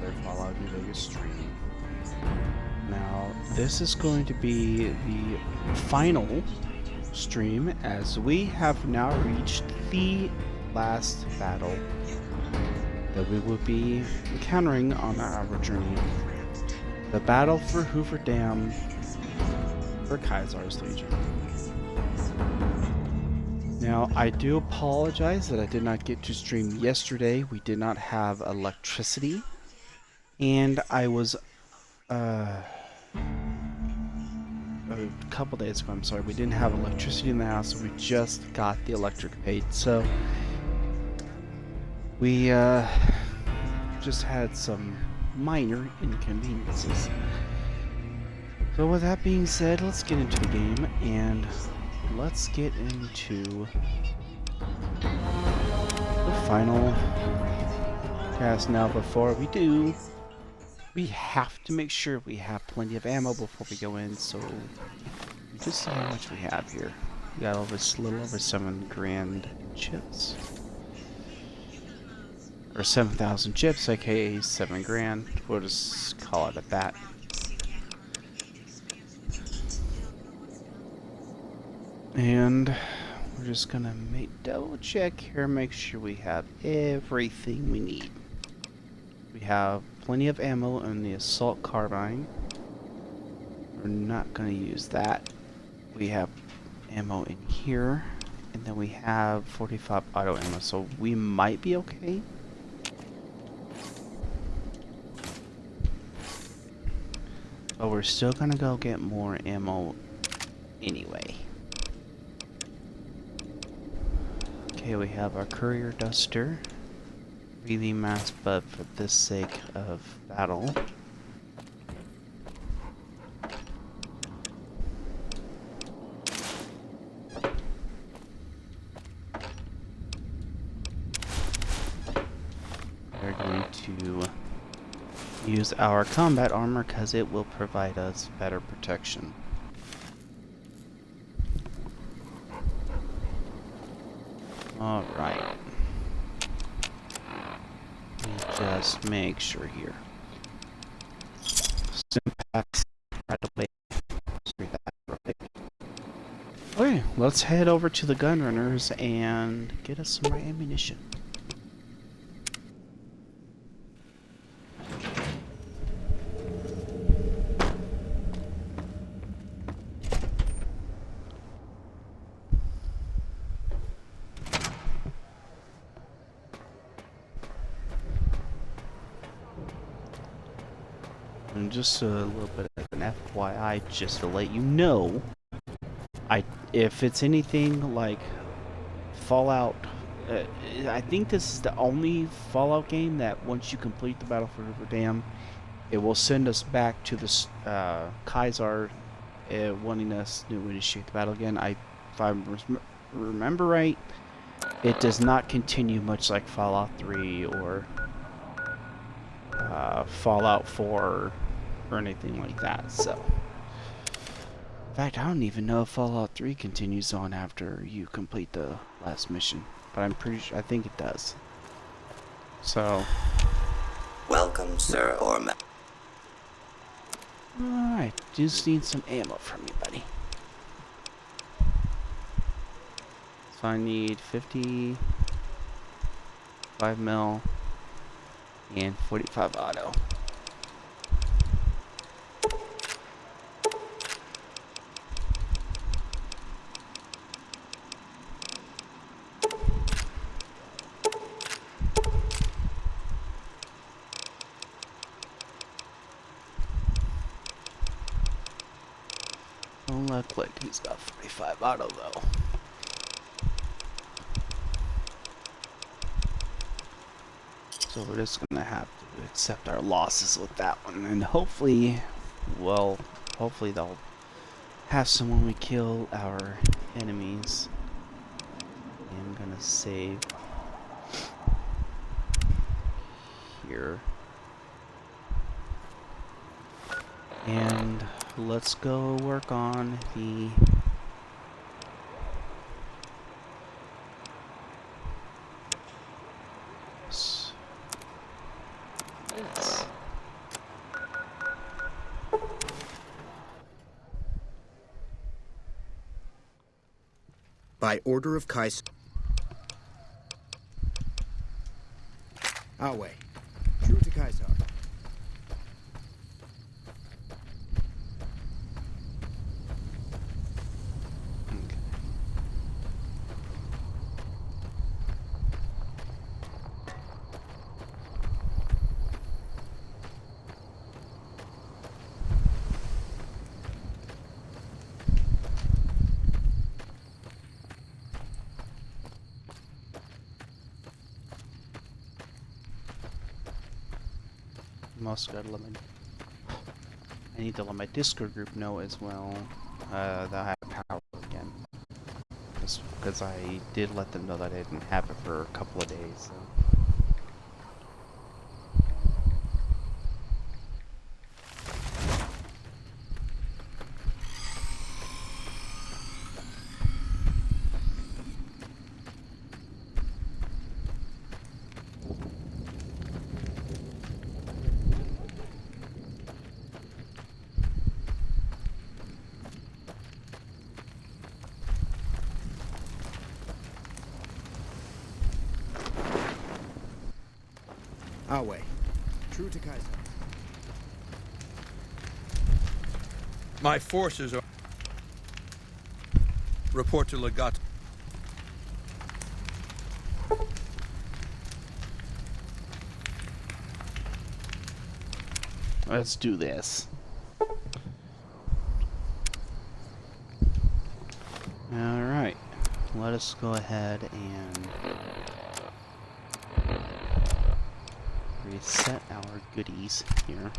another Fallout New Vegas stream. Now, this is going to be the final stream as we have now reached the last battle that we will be encountering on our journey. The battle for Hoover Dam for Caesar's Legion. Now, I do apologize that I did not get to stream yesterday. We did not have electricity, and I was a couple days ago, I'm sorry, we didn't have electricity in the house, so we just got the electric paid, so we just had some minor inconveniences. So with that being said, let's get into the game, and let's get into the final cast. Now, before we do, we have to make sure we have plenty of ammo before we go in, so just see how much we have here. We got a little over 7 grand chips. Or 7,000 chips, aka 7 grand. We'll just call it at that. And we're just gonna double check here, make sure we have everything we need. We have plenty of ammo in the assault carbine. We're not gonna use that. We have ammo in here, and then we have 45 auto ammo, so we might be okay. But we're still gonna go get more ammo anyway. Okay, we have our courier duster. Really mass, but for the sake of battle. We're going to use our combat armor because it will provide us better protection. Alright. Just make sure here. Syntax right away. Okay, let's head over to the gun runners and get us some more ammunition. And just a little bit of an FYI, just to let you know, if it's anything like Fallout, I think this is the only Fallout game that once you complete the battle for Hoover Dam, it will send us back to the Caesar, wanting us to initiate the battle again. If I remember right, it does not continue much like Fallout 3 or Fallout 4 or anything like that. So, in fact, I don't even know if Fallout 3 continues on after you complete the last mission, but I'm pretty sure, I think it does. So, welcome, sir, or ma- alright, just need some ammo from you, buddy. So I need 50, 5 mil, and 45 auto. Don't look like he's got 45 auto though. So we're just gonna have to accept our losses with that one, and hopefully, well, hopefully they'll have someone we kill our enemies. I'm gonna save here. And let's go work on the By order of Kaiser. Our way. True to Kaiser. I'm also gotta let my I need to let my Discord group know as well that I have power again. Just because I did let them know that I didn't have it for a couple of days. So. Our way. True to Kaiser. My forces are... Report to Legato. Let's do this. Alright. Let us go ahead and reset our goodies here.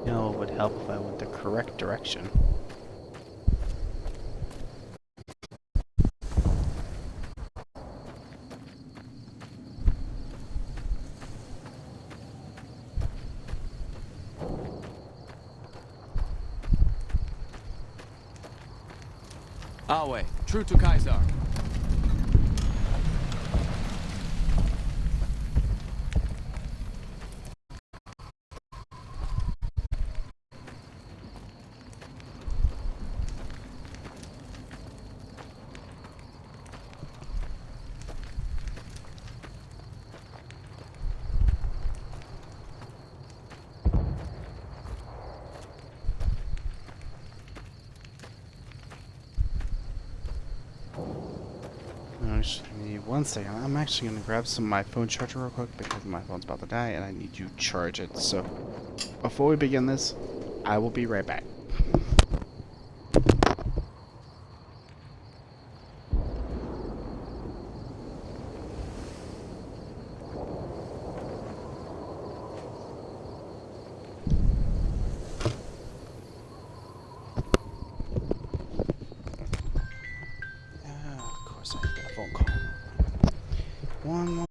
You know, it would help if I went the correct direction. Our way. True to Kaiser. One second, I'm actually going to grab some of my phone charger real quick because my phone's about to die and I need to charge it. So, before we begin this, I will be right back. Of course I get a phone call. One more.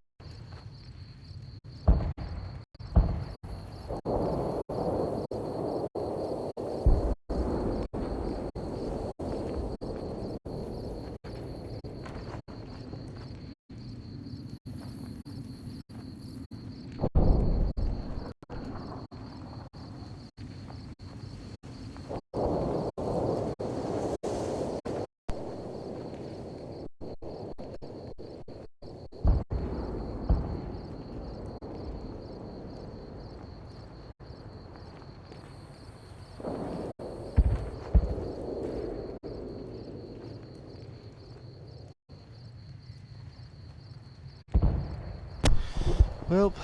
Well,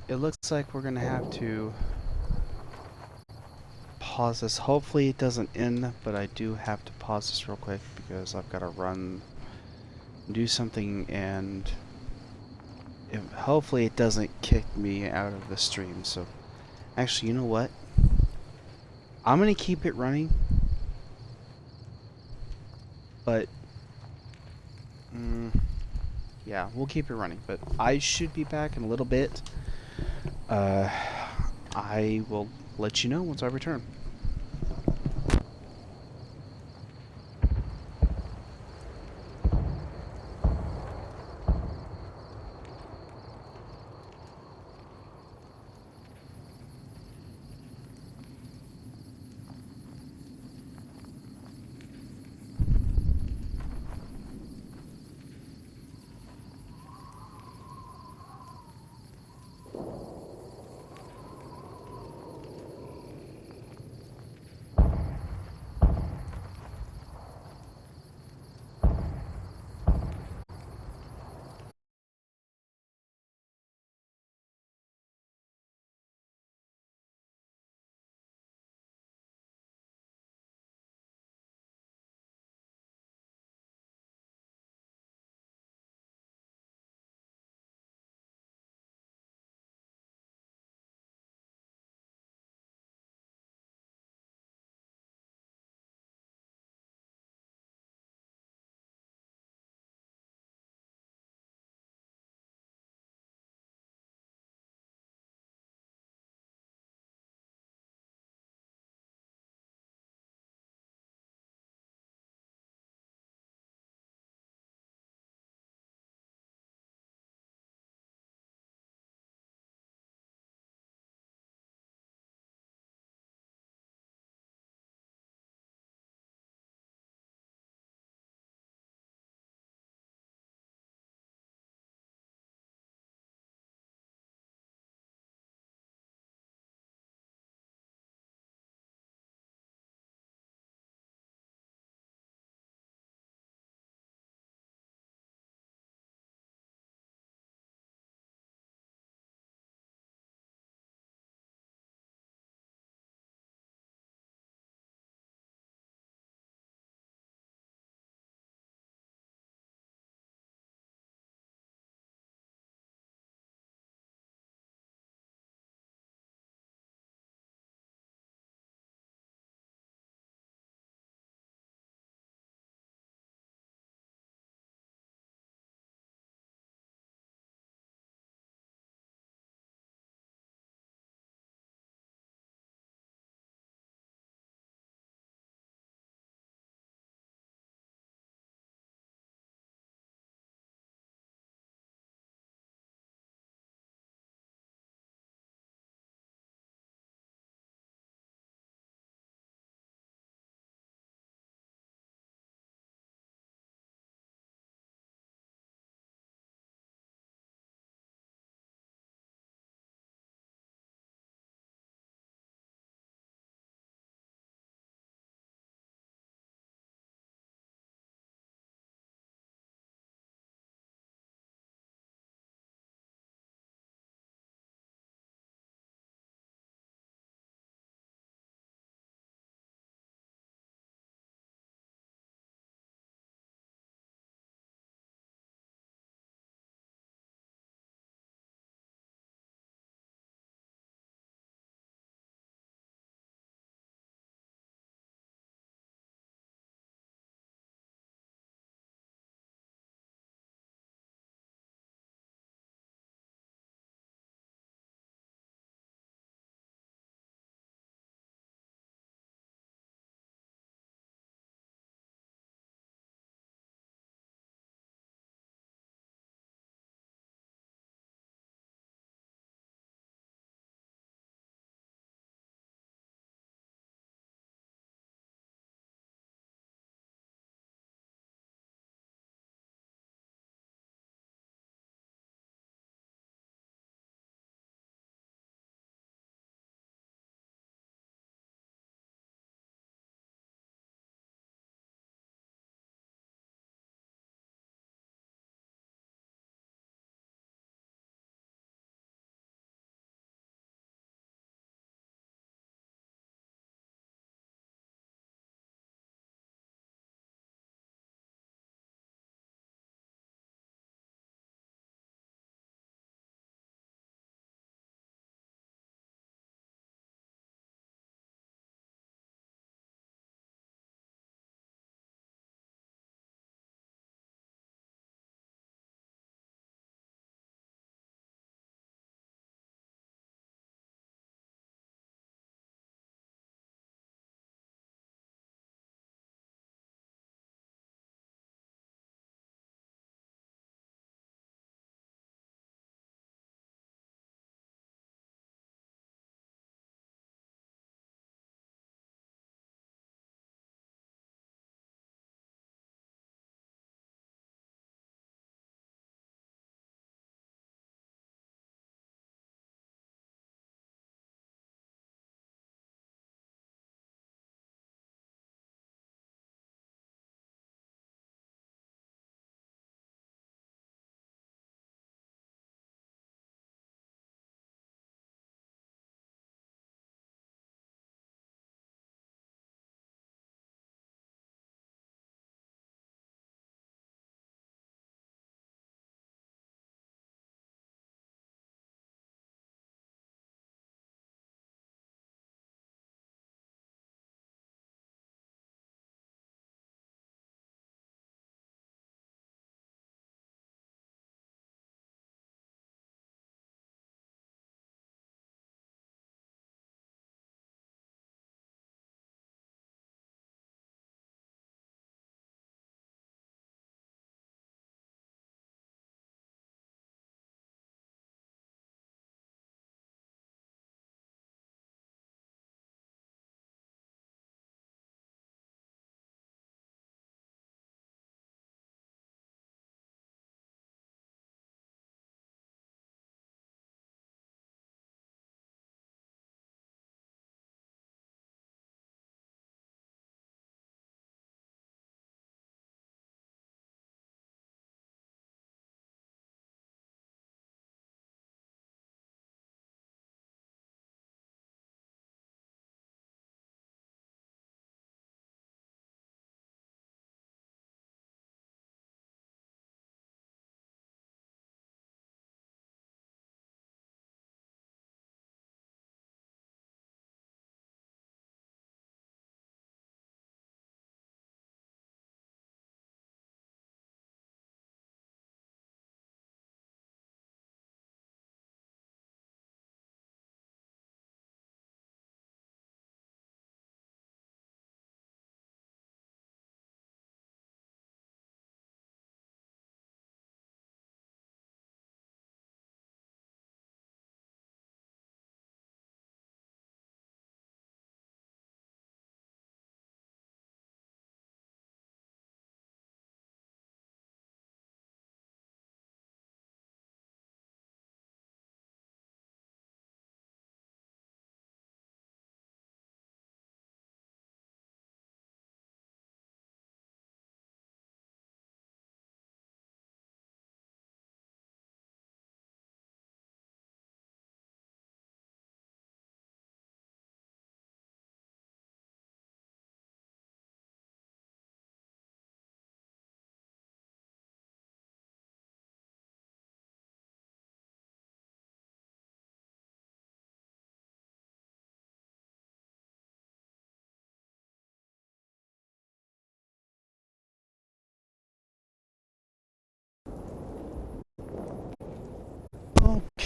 it looks like we're gonna have to pause this. Hopefully it doesn't end, but I do have to pause this real quick because I've got to run, do something, and hopefully it doesn't kick me out of the stream. So, actually, you know what? I'm gonna keep it running, but yeah, we'll keep it running, but I should be back in a little bit. I will let you know once I return.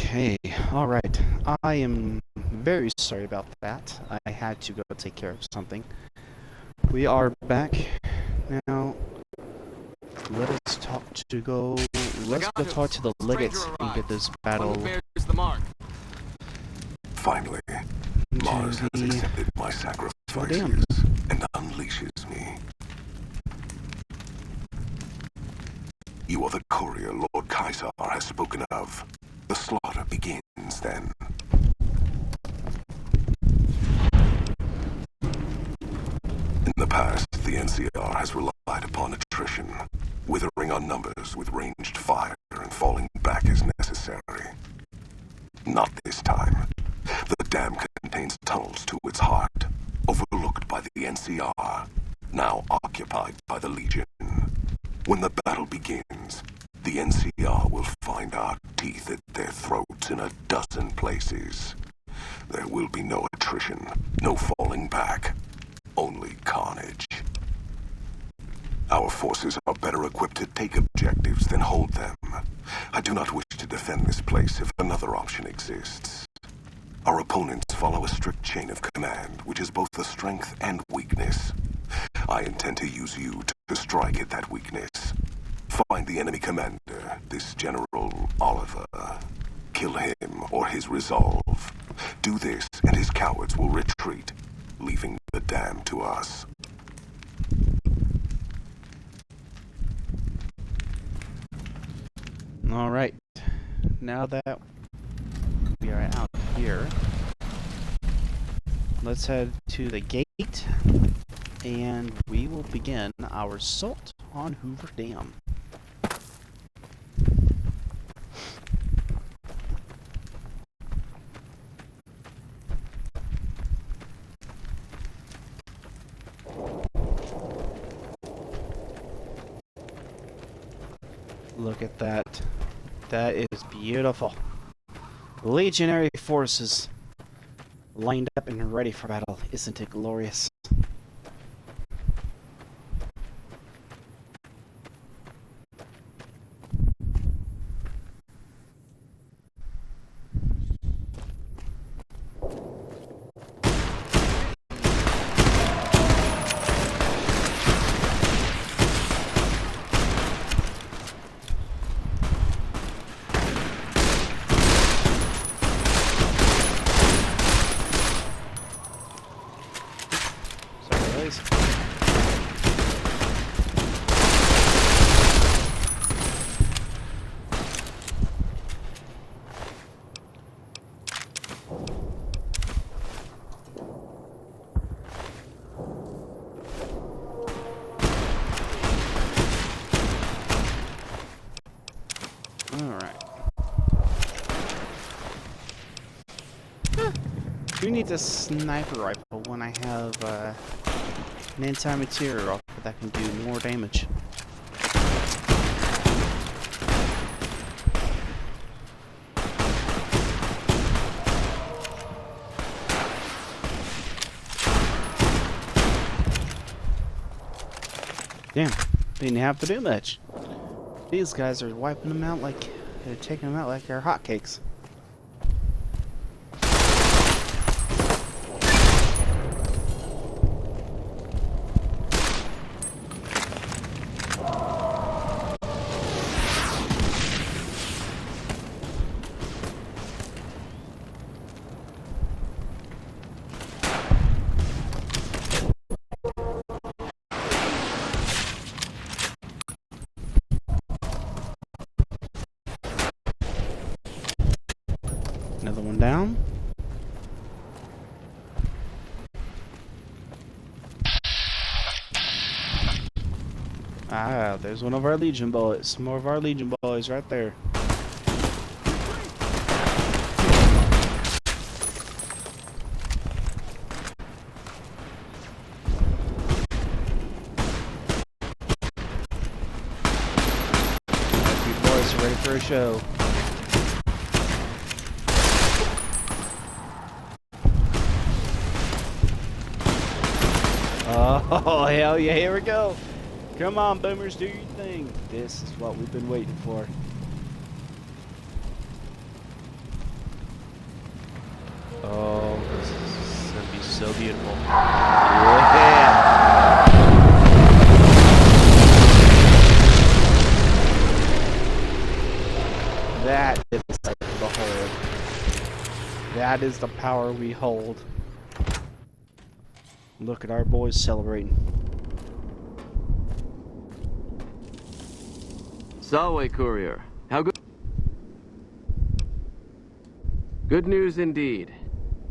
Okay, alright. I am very sorry about that. I had to go take care of something. We are back now. Let us talk to go. Let's go talk to the legates and get this battle. One who bears the mark. Finally, Mars has accepted my sacrifices and unleashes me. You are the courier Lord Caesar has spoken of. The slaughter begins then. In the past, the NCR has relied upon attrition, withering our numbers with ranged fire and falling back as necessary. Not this time. The dam contains tunnels to its heart, overlooked by the NCR, now occupied by the Legion. When the battle begins, the NCR will find our teeth at their throats in a dozen places. There will be no attrition, no falling back, only carnage. Our forces are better equipped to take objectives than hold them. I do not wish to defend this place if another option exists. Our opponents follow a strict chain of command, which is both a strength and weakness. I intend to use you to strike at that weakness. Find the enemy commander, this General Oliver. Kill him or his resolve. Do this and his cowards will retreat, leaving the dam to us. Alright. Now that we are out here, let's head to the gate and we will begin our assault on Hoover Dam. Look at that. That is beautiful. Legionary forces lined up and ready for battle. Isn't it glorious? Who needs a sniper rifle when I have an anti-material rifle that can do more damage? Damn, didn't have to do much. These guys are wiping them out like they're taking them out like they're hotcakes. Another one down. Ah, there's one of our Legion bullets. More of our Legion boys right there. You boys are ready for a show. Oh, hell yeah, here we go. Come on, boomers, do your thing. This is what we've been waiting for. Oh, this is gonna be so beautiful. Yeah. That is the hold. That is the power we hold. Look at our boys celebrating. Salve, courier. How good? Good news indeed.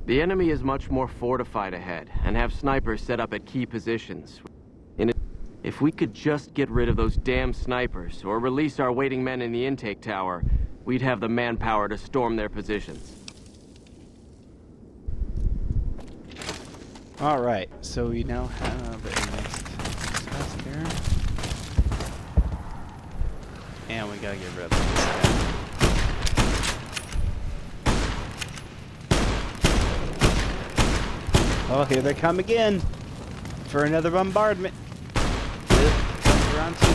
The enemy is much more fortified ahead, and have snipers set up at key positions. If we could just get rid of those damn snipers, or release our waiting men in the intake tower, we'd have the manpower to storm their positions. Alright, so we now have a next task here. And we gotta get rid of this guy. Oh, here they come again! For another bombardment! Comes around too.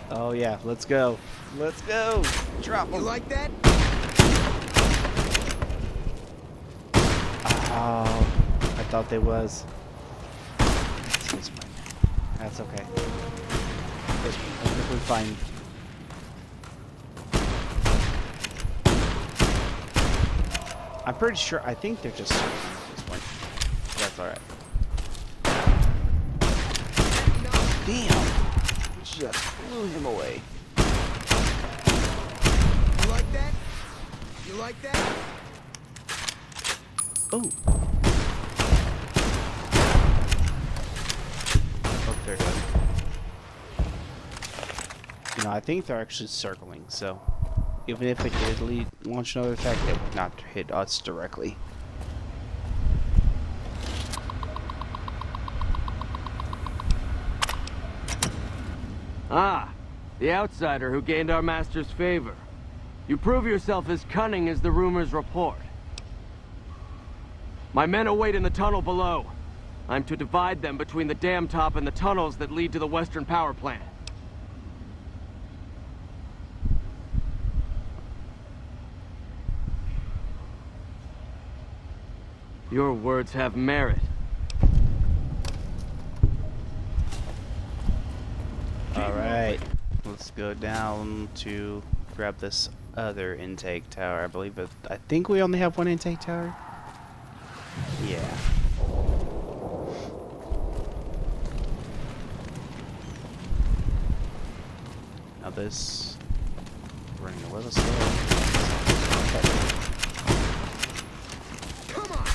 Oh yeah, let's go. Let's go! Drop You them! like that? Oh, I thought they was. That's okay. That's perfectly fine. I'm pretty sure. I think they're just circling at this point. That's all right. Damn! Just blew him away. You like that? You like that? Oh. Oh, they're done. You know, I think they're actually circling, so even if it did launch another attack, it would not hit us directly. Ah, the outsider who gained our master's favor. You prove yourself as cunning as the rumors report. My men await in the tunnel below. I'm to divide them between the dam top and the tunnels that lead to the western power plant. Your words have merit. Alright, let's go down to grab this other intake tower. I think we only have one intake tower. Yeah. Now this running a little slow. Come on!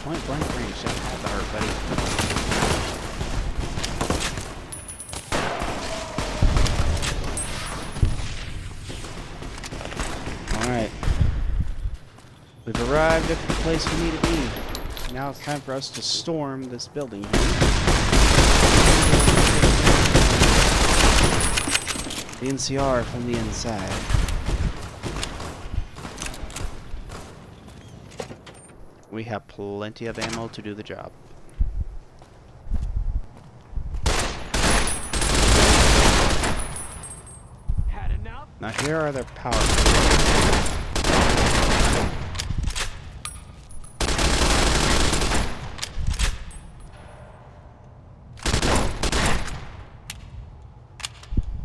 Point blank range, that had to hurt, buddy. Alright. We've arrived at the place we need to be. Now it's time for us to storm this building. The NCR from the inside. We have plenty of ammo to do the job. Had enough? Now here are their power.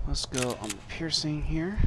Let's go on the piercing here.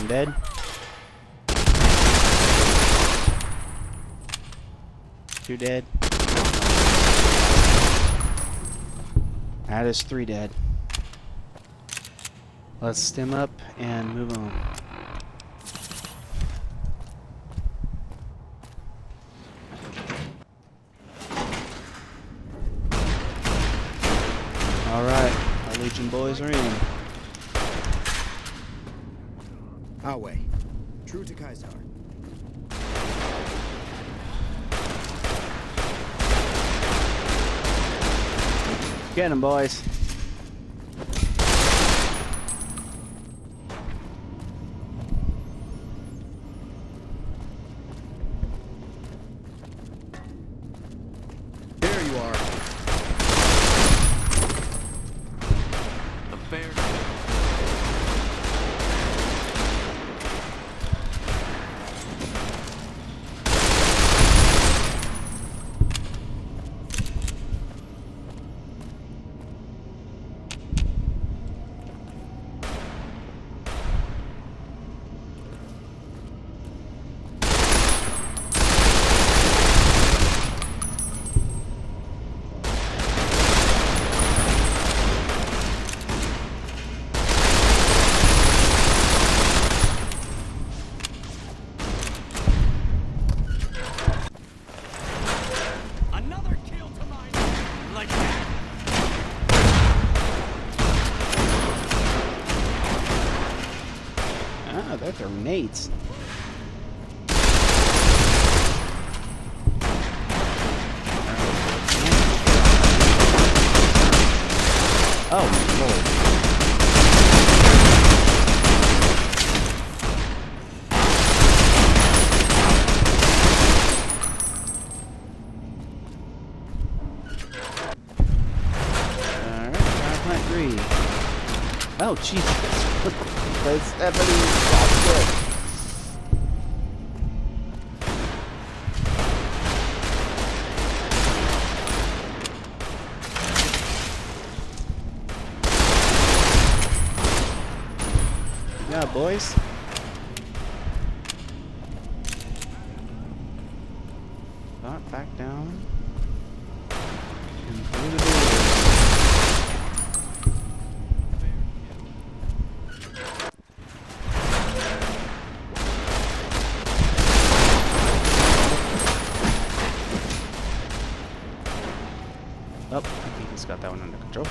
Dead. 2 dead. That is 3 dead. Let's stem up and move on. Alright, our Legion boys are in. Our way. True to Kaisar. Get them, boys. There you are. The fair. Another kill to mine. Like that. Ah, they're throwing nades. Oh, Lord. Alright, plant 3. Oh, Jesus. That's Stephanie. That's good. Yeah, boys. Not back down. And through the doors. Oh, I think he's got that one under control.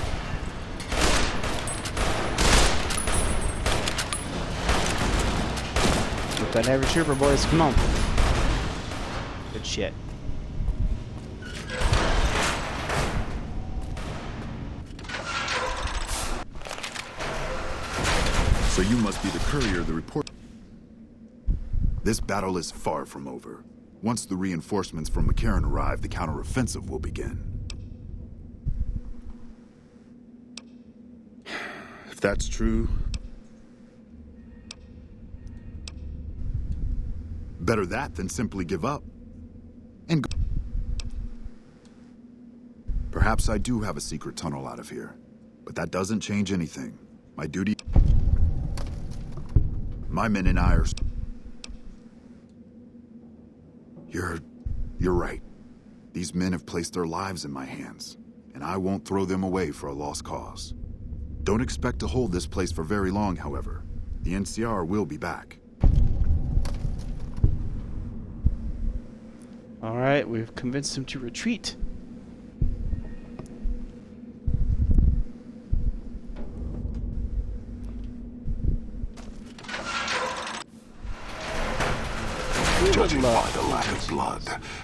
Look that heavy trooper, boys. Come on. Good shit. So you must be the courier the report. This battle is far from over. Once the reinforcements from McCarran arrive, the counteroffensive will begin. If that's true, better that than simply give up. And go. Perhaps I do have a secret tunnel out of here, but that doesn't change anything. My duty... My men and I are... You're right. These men have placed their lives in my hands, and I won't throw them away for a lost cause. Don't expect to hold this place for very long, however. The NCR will be back. Alright, we've convinced him to retreat. Judging by the lack of blood,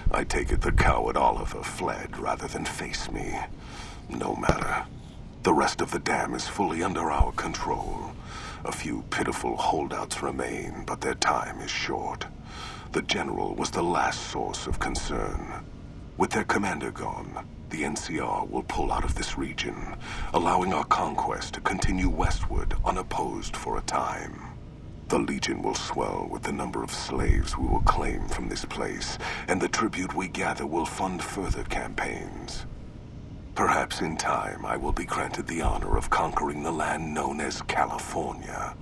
I take it the coward Oliver fled rather than face me. No matter. The rest of the dam is fully under our control. A few pitiful holdouts remain, but their time is short. The General was the last source of concern. With their commander gone, the NCR will pull out of this region, allowing our conquest to continue westward unopposed for a time. The Legion will swell with the number of slaves we will claim from this place, and the tribute we gather will fund further campaigns. Perhaps in time I will be granted the honor of conquering the land known as California.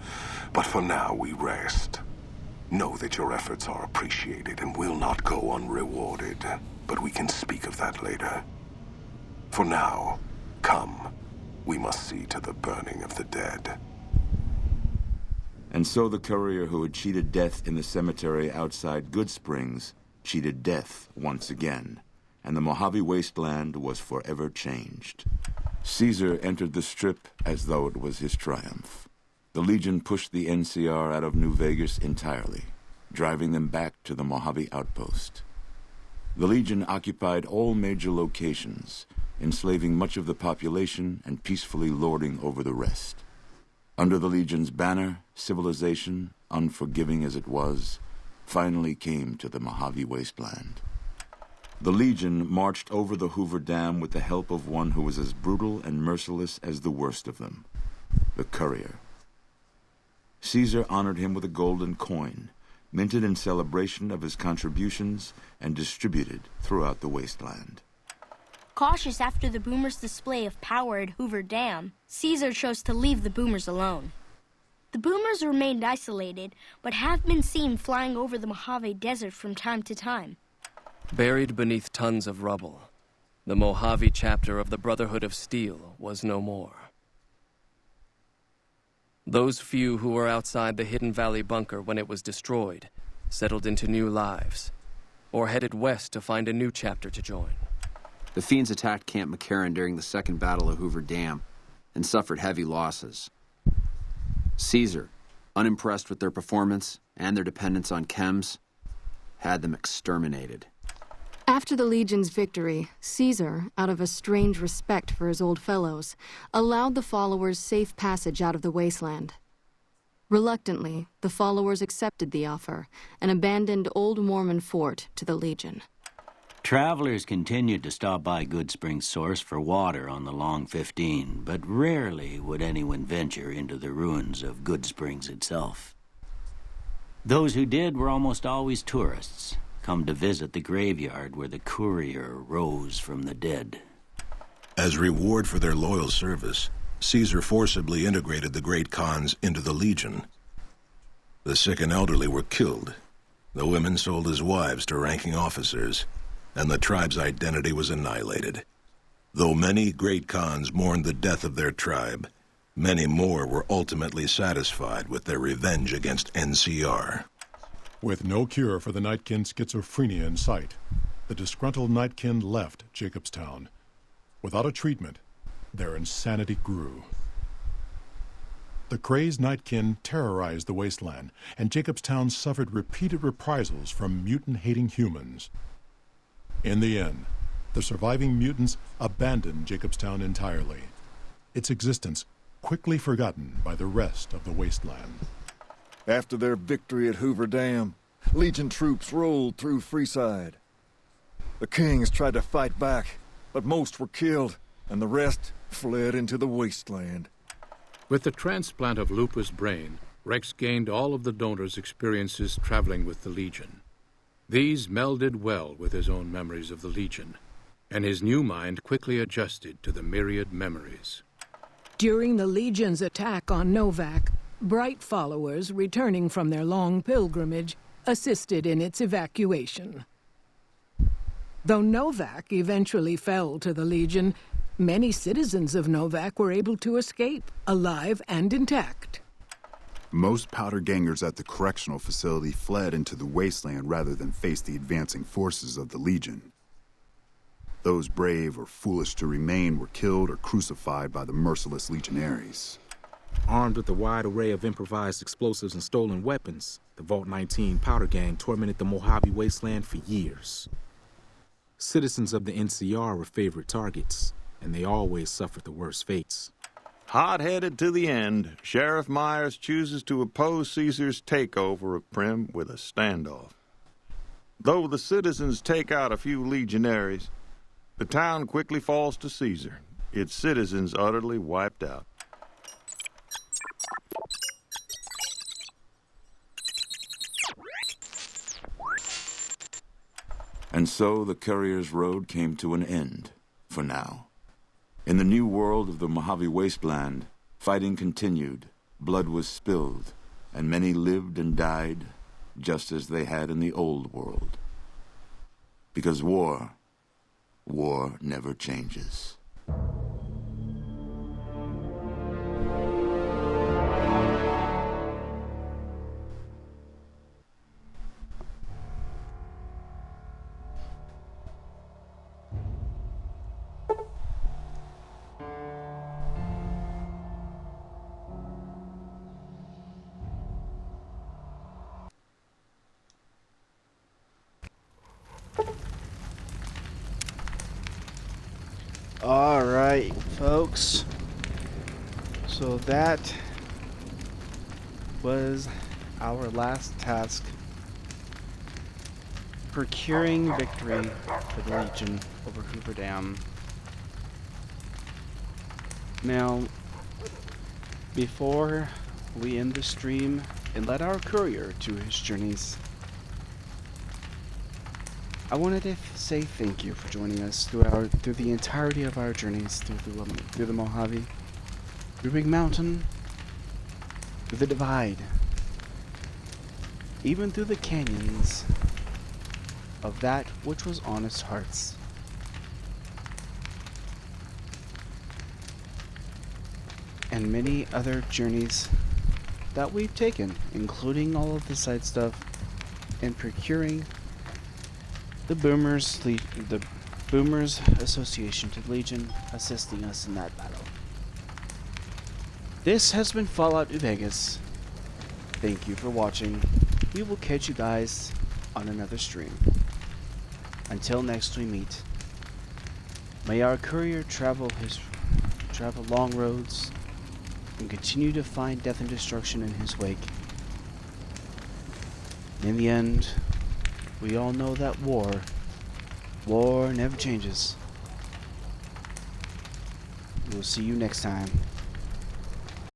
But for now we rest. Know that your efforts are appreciated and will not go unrewarded. but we can speak of that later. For now, come. We must see to the burning of the dead. And so the courier who had cheated death in the cemetery outside Goodsprings cheated death once again, and the Mojave Wasteland was forever changed. Caesar entered the Strip as though it was his triumph. The Legion pushed the NCR out of New Vegas entirely, driving them back to the Mojave outpost. The Legion occupied all major locations, enslaving much of the population and peacefully lording over the rest. Under the Legion's banner, civilization, unforgiving as it was, finally came to the Mojave Wasteland. The Legion marched over the Hoover Dam with the help of one who was as brutal and merciless as the worst of them, the courier. Caesar honored him with a golden coin, minted in celebration of his contributions and distributed throughout the wasteland. Cautious after the boomers' display of power at Hoover Dam, Caesar chose to leave the boomers alone. The boomers remained isolated, but have been seen flying over the Mojave Desert from time to time. Buried beneath tons of rubble, the Mojave chapter of the Brotherhood of Steel was no more. Those few who were outside the Hidden Valley bunker when it was destroyed settled into new lives, or headed west to find a new chapter to join. The Fiends attacked Camp McCarran during the Second Battle of Hoover Dam and suffered heavy losses. Caesar, unimpressed with their performance and their dependence on chems, had them exterminated. After the Legion's victory, Caesar, out of a strange respect for his old fellows, allowed the followers safe passage out of the wasteland. Reluctantly, the followers accepted the offer and abandoned Old Mormon Fort to the Legion. Travelers continued to stop by Goodsprings Source for water on the Long 15, but rarely would anyone venture into the ruins of Goodsprings itself. Those who did were almost always tourists, come to visit the graveyard where the courier rose from the dead. As reward for their loyal service, Caesar forcibly integrated the great Khans into the Legion. The sick and elderly were killed. The women sold as wives to ranking officers, and the tribe's identity was annihilated. Though many great Khans mourned the death of their tribe, many more were ultimately satisfied with their revenge against NCR. With no cure for the Nightkin schizophrenia in sight, the disgruntled Nightkin left Jacobstown. Without a treatment, their insanity grew. The crazed Nightkin terrorized the wasteland, and Jacobstown suffered repeated reprisals from mutant-hating humans. In the end, the surviving mutants abandoned Jacobstown entirely, its existence quickly forgotten by the rest of the wasteland. After their victory at Hoover Dam, Legion troops rolled through Freeside. The Kings tried to fight back, but most were killed, and the rest fled into the wasteland. With the transplant of Lupus' brain, Rex gained all of the donor's experiences traveling with the Legion. These melded well with his own memories of the Legion, and his new mind quickly adjusted to the myriad memories. During the Legion's attack on Novak, Bright followers returning from their long pilgrimage assisted in its evacuation. Though Novak eventually fell to the Legion, many citizens of Novak were able to escape, alive and intact. Most powder gangers at the correctional facility fled into the wasteland rather than face the advancing forces of the Legion. Those brave or foolish to remain were killed or crucified by the merciless legionaries. Armed with a wide array of improvised explosives and stolen weapons, the Vault 19 powder gang tormented the Mojave Wasteland for years. Citizens of the NCR were favorite targets, and they always suffered the worst fates. Hot-headed to the end, Sheriff Myers chooses to oppose Caesar's takeover of Primm with a standoff. Though the citizens take out a few legionaries, the town quickly falls to Caesar, its citizens utterly wiped out. And so the courier's road came to an end, for now. In the new world of the Mojave Wasteland, fighting continued, blood was spilled, and many lived and died, just as they had in the old world. Because war never changes. Alright, folks. So that was our last task. Procuring victory for the Legion over Hoover Dam. Now, before we end the stream and let our courier to his journeys, I wanted to say thank you for joining us through the entirety of our journeys through the Mojave, through Big Mountain, through the Divide, even through the canyons of that which was Honest Hearts. And many other journeys that we've taken, including all of the side stuff and procuring the Boomers Association to Legion, assisting us in that battle. This has been Fallout New Vegas. Thank you for watching. We will catch you guys on another stream. Until next we meet, may our courier travel long roads and continue to find death and destruction in his wake. In the end, we all know that war never changes. We'll see you next time.